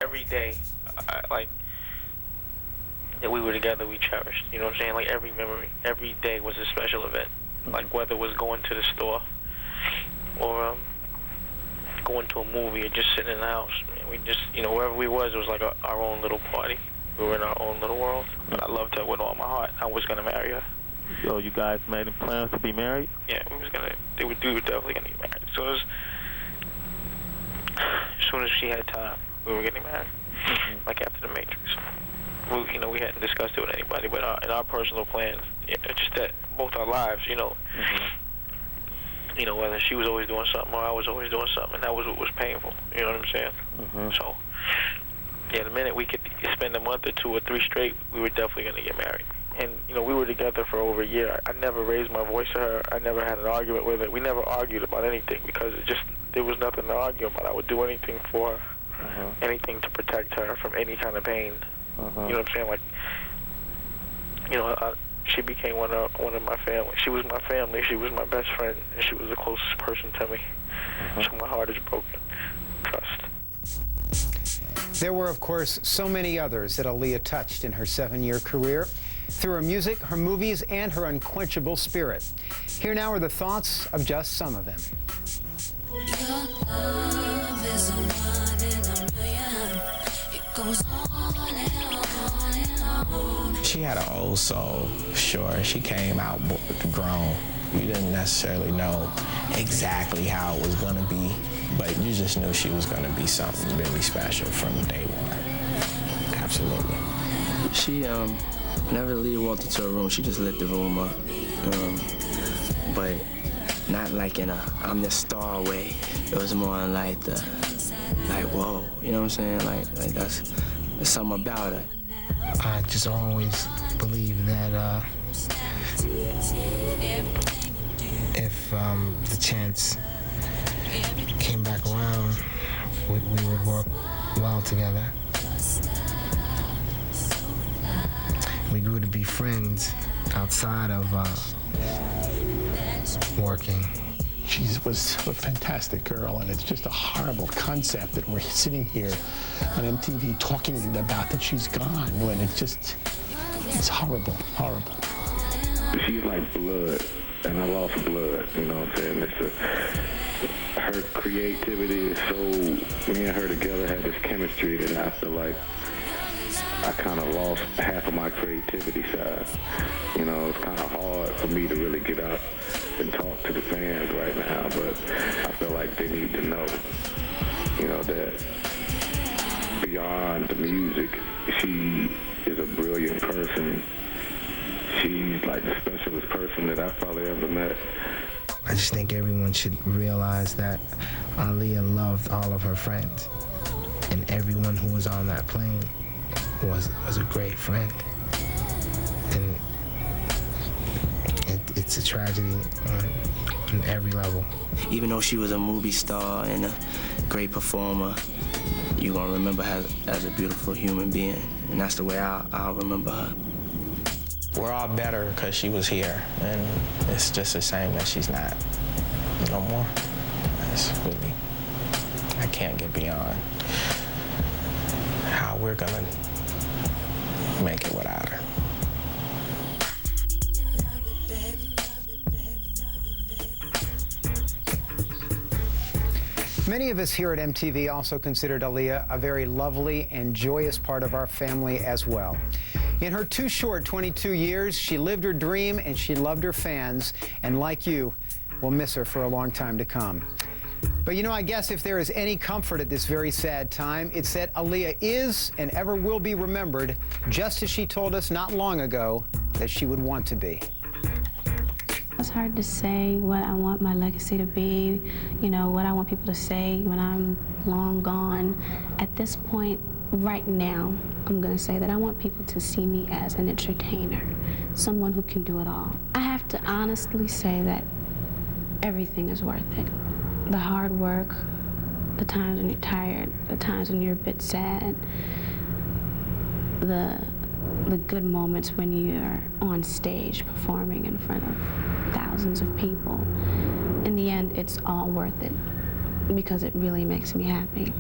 every day, like, that we were together, we cherished. You know what I'm saying? Like, every memory, every day was a special event. Like, whether it was going to the store or going to a movie or just sitting in the house. We just, you know, wherever we was, it was like our own little party. We were in our own little world. But I loved her with all my heart. I was gonna marry her. So you guys made plans to be married? Yeah, we were definitely gonna get married. As soon as she had time, we were getting married. Like after the Matrix. We hadn't discussed it with anybody, but in our personal plans, just that both our lives, you know, whether she was always doing something or I was always doing something, and that was what was painful. You know what I'm saying? So, yeah, the minute we could spend a month or 2 or 3 straight, we were definitely going to get married. And, you know, we were together for over a year. I never raised my voice to her. I never had an argument with her. We never argued about anything because there was nothing to argue about. I would do anything for her, anything to protect her from any kind of pain. You know what I'm saying? Like, you know, she became one of my family. She was my family. She was my best friend, and she was the closest person to me. So my heart is broken. Trust. There were, of course, so many others that Aaliyah touched in her 7-year career through her music, her movies, and her unquenchable spirit. Here now are the thoughts of just some of them. Your love is a 1 in a million. It goes on and on and on. She had an old soul, sure. She came out grown. You didn't necessarily know exactly how it was gonna be, but you just knew she was gonna be something really special from day one. Absolutely. She never really walked into a room. She just lit the room up, but not like in a I'm the star way. It was more like whoa, you know what I'm saying? Like there's something about it. I just always believe that if the chance came back around, we would work well together. We grew to be friends outside of working. She was a fantastic girl, and it's just a horrible concept that we're sitting here on MTV talking about that she's gone, when it's horrible, horrible. She's like blood, and I lost blood, you know what I'm saying? Her creativity is so, me and her together had this chemistry that I feel like I kind of lost half of my creativity side. You know, it's kind of hard for me to really get out and talk to the fans right now, but I feel like they need to know, you know, that beyond the music, she is a brilliant person. She's like the specialest person that I've probably ever met. I just think everyone should realize that Aaliyah loved all of her friends, and everyone who was on that plane was a great friend. And it's a tragedy on every level. Even though she was a movie star and a great performer, you're gonna remember her as a beautiful human being, and that's the way I'll remember her. We're all better because she was here, and it's just a shame that she's not no more. It's really, I can't get beyond how we're gonna make it without her. Many of us here at MTV also considered Aaliyah a very lovely and joyous part of our family as well. In her too short 22 years, she lived her dream and she loved her fans, and like you, we'll miss her for a long time to come. But you know, I guess if there is any comfort at this very sad time, it's that Aaliyah is and ever will be remembered just as she told us not long ago that she would want to be. It's hard to say what I want my legacy to be, you know, what I want people to say when I'm long gone. At this point, right now, I'm gonna say that I want people to see me as an entertainer, someone who can do it all. I have to honestly say that everything is worth it. The hard work, the times when you're tired, the times when you're a bit sad, the good moments when you're on stage performing in front of thousands of people. In the end, it's all worth it because it really makes me happy.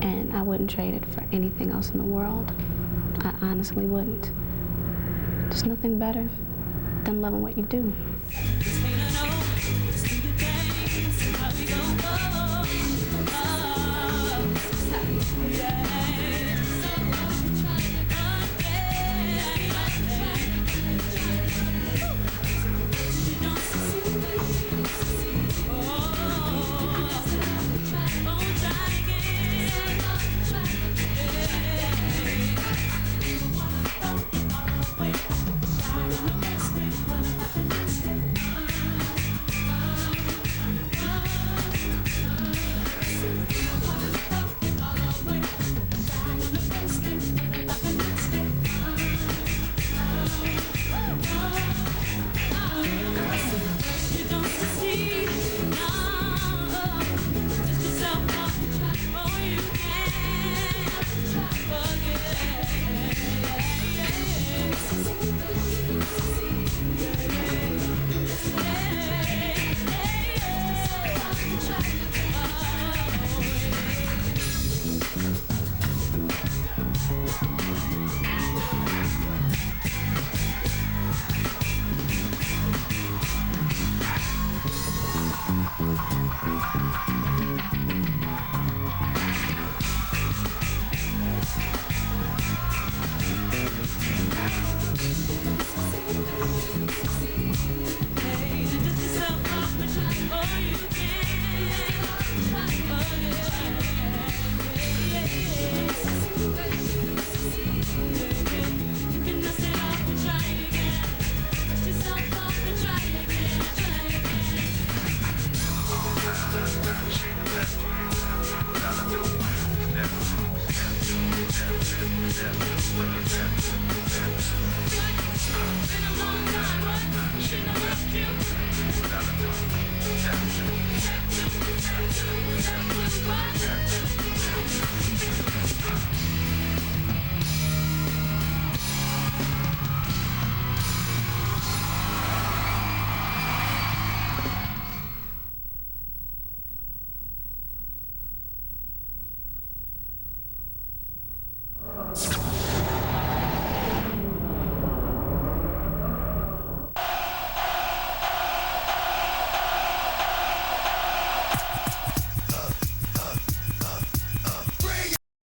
And I wouldn't trade it for anything else in the world. I honestly wouldn't. There's nothing better than loving what you do. Yeah.